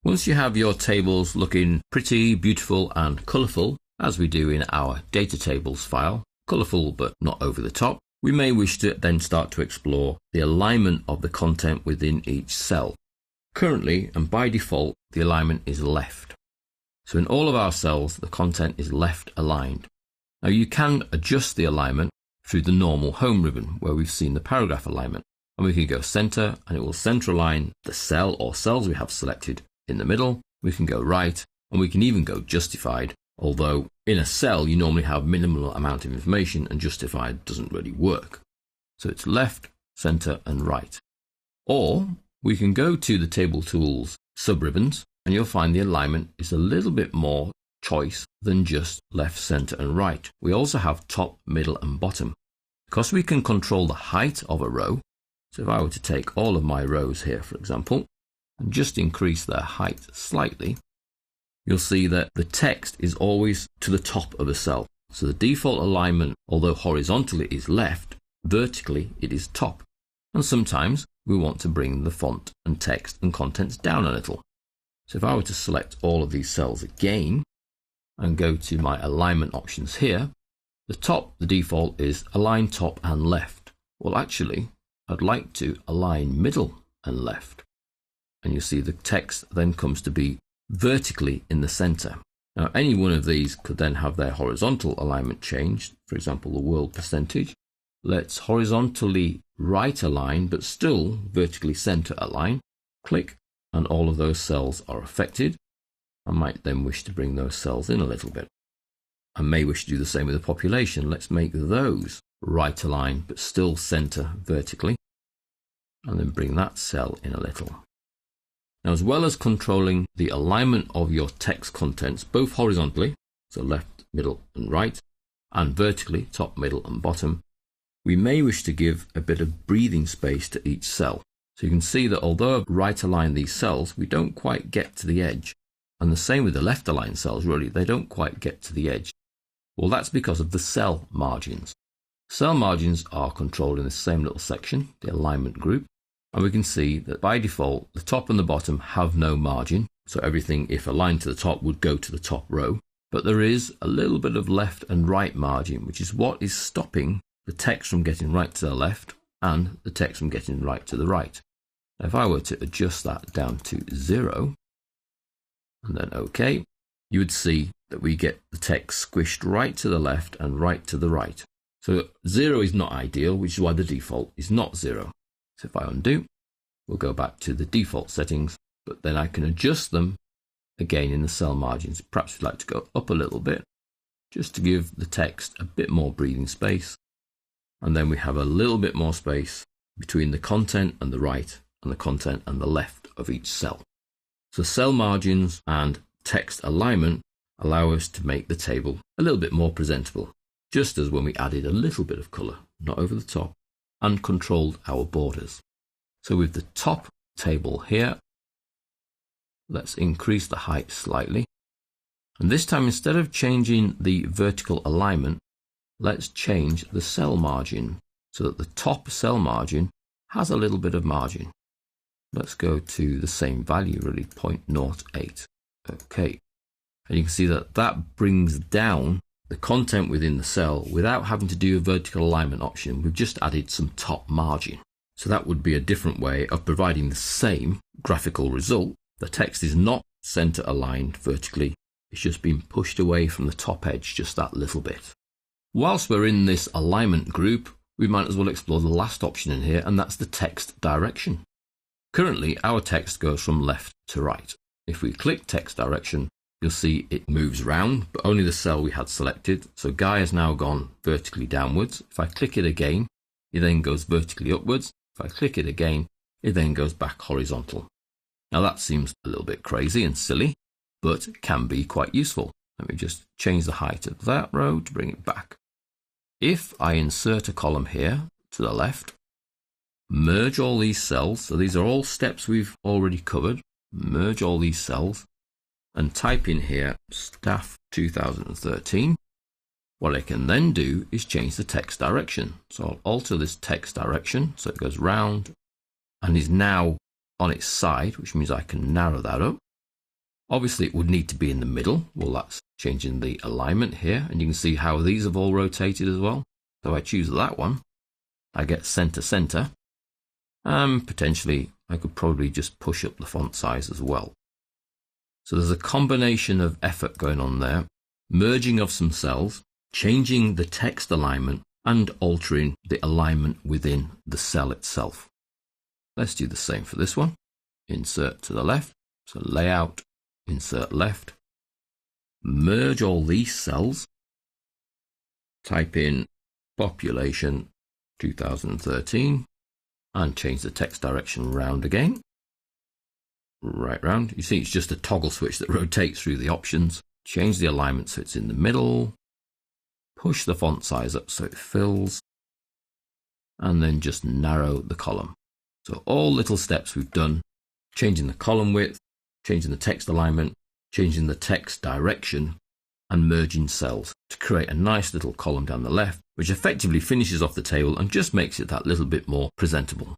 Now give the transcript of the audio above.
Once you have your tables looking pretty, beautiful and colourful, as we do in our data tables file, colourful but not over the top, we may wish to then start to explore the alignment of the content within each cell. Currently, and by default, the alignment is left. So in all of our cells, the content is left aligned. Now you can adjust the alignment through the normal home ribbon where we've seen the paragraph alignment. And we can go center and it will center align the cell or cells we have selected in the middle. We can go right and we can even go justified, although in a cell you normally have minimal amount of information and justified doesn't really work. So it's left, center and right. Or we can go to the Table Tools sub-ribbons and you'll find the alignment is a little bit more choice than just left, center and right. We also have top, middle and bottom. Because we can control the height of a row, so if I were to take all of my rows here, for example, and just increase their height slightly, you'll see that the text is always to the top of a cell. So the default alignment, although horizontally is left, vertically it is top. And sometimes we want to bring the font and text and contents down a little. So if I were to select all of these cells again and go to my alignment options here, the top, the default is align top and left. Well, actually, I'd like to align middle and left. And you see the text then comes to be vertically in the center. Now, any one of these could then have their horizontal alignment changed. For example, the world percentage. Let's horizontally right align, but still vertically center align. Click, and all of those cells are affected. I might then wish to bring those cells in a little bit. I may wish to do the same with the population. Let's make those right align, but still center vertically. And then bring that cell in a little. Now, as well as controlling the alignment of your text contents, both horizontally, so left, middle and right, and vertically, top, middle and bottom, we may wish to give a bit of breathing space to each cell. So you can see that although I right align these cells, we don't quite get to the edge. And the same with the left aligned cells, really, they don't quite get to the edge. Well, that's because of the cell margins. Cell margins are controlled in the same little section, the alignment group. And we can see that by default, the top and the bottom have no margin. So everything, if aligned to the top, would go to the top row. But there is a little bit of left and right margin, which is what is stopping the text from getting right to the left and the text from getting right to the right. Now, if I were to adjust that down to 0, and then OK, you would see that we get the text squished right to the left and right to the right. So 0 is not ideal, which is why the default is not 0. So if I undo, we'll go back to the default settings, but then I can adjust them again in the cell margins. Perhaps we'd like to go up a little bit, just to give the text a bit more breathing space. And then we have a little bit more space between the content and the right and the content and the left of each cell. So cell margins and text alignment allow us to make the table a little bit more presentable, just as when we added a little bit of colour, not over the top, and controlled our borders. So with the top table here, let's increase the height slightly. And this time, instead of changing the vertical alignment, let's change the cell margin so that the top cell margin has a little bit of margin. Let's go to the same value, really, 0.08. Okay. And you can see that that brings down the content within the cell without having to do a vertical alignment option. We've just added some top margin. So that would be a different way of providing the same graphical result. The text is not center aligned vertically. It's just been pushed away from the top edge just that little bit. Whilst we're in this alignment group, we might as well explore the last option in here, and that's the text direction. Currently, our text goes from left to right. If we click text direction, you'll see it moves round, but only the cell we had selected. So Guy has now gone vertically downwards. If I click it again, it then goes vertically upwards. If I click it again, it then goes back horizontal. Now that seems a little bit crazy and silly, but can be quite useful. Let me just change the height of that row to bring it back. If I insert a column here to the left, merge all these cells, so these are all steps we've already covered, merge all these cells, and type in here staff 2013, what I can then do is change the text direction. So I'll alter this text direction so it goes round and is now on its side, which means I can narrow that up. Obviously it would need to be in the middle. Well, that's changing the alignment here, and you can see how these have all rotated as well. So I choose that one, I get center center, and potentially I could probably just push up the font size as well. So there's a combination of effort going on there, merging of some cells, changing the text alignment, and altering the alignment within the cell itself. Let's do the same for this one. Insert to the left, so layout, insert left, merge all these cells, type in population 2013, and change the text direction round again. Right round. You see it's just a toggle switch that rotates through the options. Change the alignment so it's in the middle. Push the font size up so it fills. And then just narrow the column. So all little steps we've done. Changing the column width, changing the text alignment, changing the text direction, and merging cells to create a nice little column down the left, which effectively finishes off the table and just makes it that little bit more presentable.